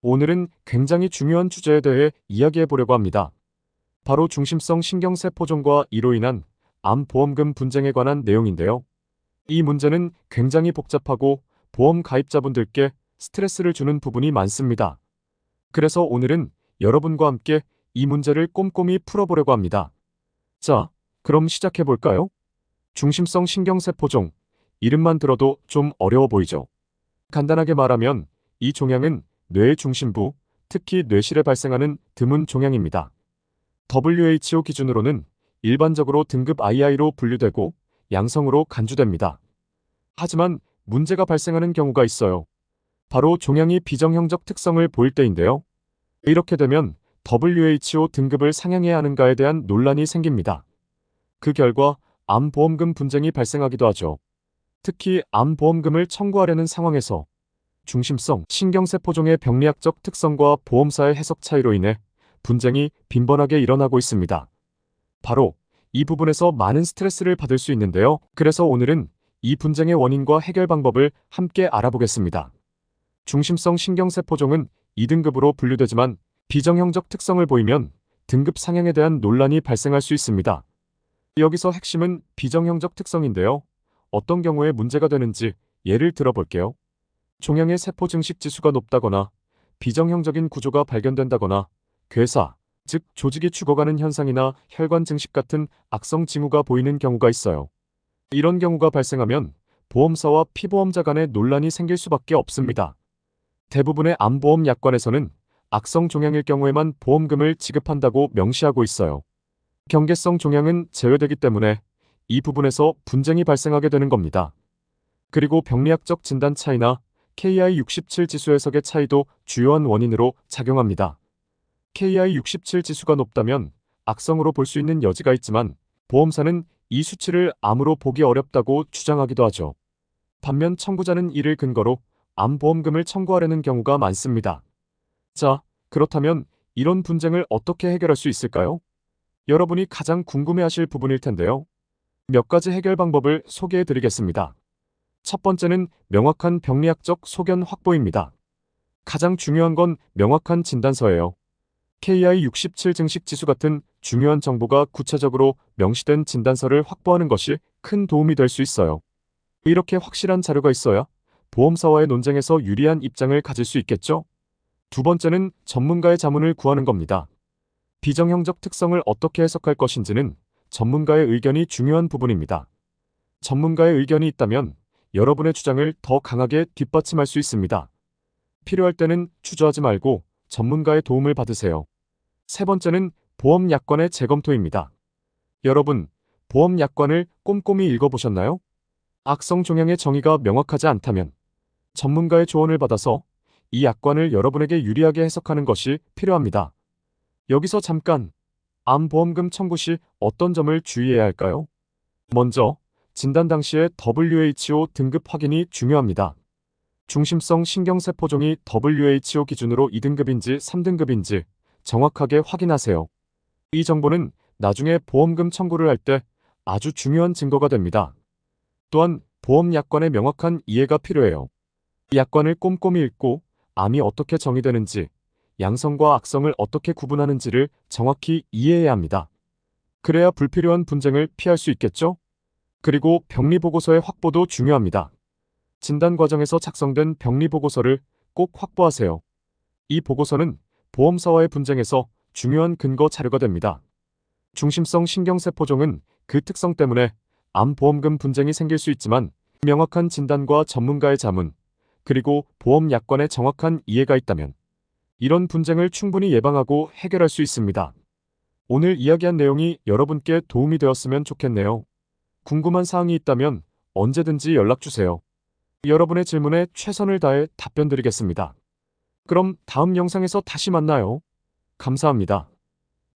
오늘은 굉장히 중요한 주제에 대해 이야기해 보려고 합니다. 바로 중심성 신경세포종과 이로 인한 암보험금 분쟁에 관한 내용인데요. 이 문제는 굉장히 복잡하고 보험 가입자분들께 스트레스를 주는 부분이 많습니다. 그래서 오늘은 여러분과 함께 이 문제를 꼼꼼히 풀어보려고 합니다. 자, 그럼 시작해 볼까요? 중심성 신경세포종. 이름만 들어도 좀 어려워 보이죠? 간단하게 말하면 이 종양은 뇌의 중심부, 특히 뇌실에 발생하는 드문 종양입니다. WHO 기준으로는 일반적으로 등급 II로 분류되고 양성으로 간주됩니다. 하지만 문제가 발생하는 경우가 있어요. 바로 종양이 비정형적 특성을 보일 때인데요. 이렇게 되면 WHO 등급을 상향해야 하는가에 대한 논란이 생깁니다. 그 결과 암보험금 분쟁이 발생하기도 하죠. 특히 암보험금을 청구하려는 상황에서 중심성 신경세포종의 병리학적 특성과 보험사의 해석 차이로 인해 분쟁이 빈번하게 일어나고 있습니다. 바로 이 부분에서 많은 스트레스를 받을 수 있는데요. 그래서 오늘은 이 분쟁의 원인과 해결 방법을 함께 알아보겠습니다. 중심성 신경세포종은 2등급으로 분류되지만 비정형적 특성을 보이면 등급 상향에 대한 논란이 발생할 수 있습니다. 여기서 핵심은 비정형적 특성인데요. 어떤 경우에 문제가 되는지 예를 들어볼게요. 종양의 세포 증식 지수가 높다거나 비정형적인 구조가 발견된다거나 괴사, 즉 조직이 죽어가는 현상이나 혈관 증식 같은 악성 징후가 보이는 경우가 있어요. 이런 경우가 발생하면 보험사와 피보험자 간의 논란이 생길 수밖에 없습니다. 대부분의 암보험 약관에서는 악성 종양일 경우에만 보험금을 지급한다고 명시하고 있어요. 경계성 종양은 제외되기 때문에 이 부분에서 분쟁이 발생하게 되는 겁니다. 그리고 병리학적 진단 차이나 KI67 지수 해석의 차이도 주요한 원인으로 작용합니다. KI67 지수가 높다면 악성으로 볼 수 있는 여지가 있지만 보험사는 이 수치를 암으로 보기 어렵다고 주장하기도 하죠. 반면 청구자는 이를 근거로 암보험금을 청구하려는 경우가 많습니다. 자, 그렇다면 이런 분쟁을 어떻게 해결할 수 있을까요? 여러분이 가장 궁금해하실 부분일 텐데요. 몇 가지 해결 방법을 소개해 드리겠습니다. 첫 번째는 명확한 병리학적 소견 확보입니다. 가장 중요한 건 명확한 진단서예요. KI67 증식 지수 같은 중요한 정보가 구체적으로 명시된 진단서를 확보하는 것이 큰 도움이 될 수 있어요. 이렇게 확실한 자료가 있어야 보험사와의 논쟁에서 유리한 입장을 가질 수 있겠죠? 두 번째는 전문가의 자문을 구하는 겁니다. 비정형적 특성을 어떻게 해석할 것인지는 전문가의 의견이 중요한 부분입니다. 전문가의 의견이 있다면 여러분의 주장을 더 강하게 뒷받침할 수 있습니다. 필요할 때는 주저하지 말고 전문가의 도움을 받으세요. 세 번째는 보험 약관의 재검토입니다. 여러분, 보험 약관을 꼼꼼히 읽어보셨나요? 악성 종양의 정의가 명확하지 않다면 전문가의 조언을 받아서 이 약관을 여러분에게 유리하게 해석하는 것이 필요합니다. 여기서 잠깐, 암보험금 청구 시 어떤 점을 주의해야 할까요? 먼저, 진단 당시의 WHO 등급 확인이 중요합니다. 중심성 신경세포종이 WHO 기준으로 2등급인지 3등급인지 정확하게 확인하세요. 이 정보는 나중에 보험금 청구를 할 때 아주 중요한 증거가 됩니다. 또한 보험 약관의 명확한 이해가 필요해요. 이 약관을 꼼꼼히 읽고 암이 어떻게 정의되는지, 양성과 악성을 어떻게 구분하는지를 정확히 이해해야 합니다. 그래야 불필요한 분쟁을 피할 수 있겠죠? 그리고 병리보고서의 확보도 중요합니다. 진단 과정에서 작성된 병리보고서를 꼭 확보하세요. 이 보고서는 보험사와의 분쟁에서 중요한 근거 자료가 됩니다. 중심성 신경세포종은 그 특성 때문에 암보험금 분쟁이 생길 수 있지만 명확한 진단과 전문가의 자문, 그리고 보험 약관의 정확한 이해가 있다면 이런 분쟁을 충분히 예방하고 해결할 수 있습니다. 오늘 이야기한 내용이 여러분께 도움이 되었으면 좋겠네요. 궁금한 사항이 있다면 언제든지 연락주세요. 여러분의 질문에 최선을 다해 답변 드리겠습니다. 그럼 다음 영상에서 다시 만나요. 감사합니다.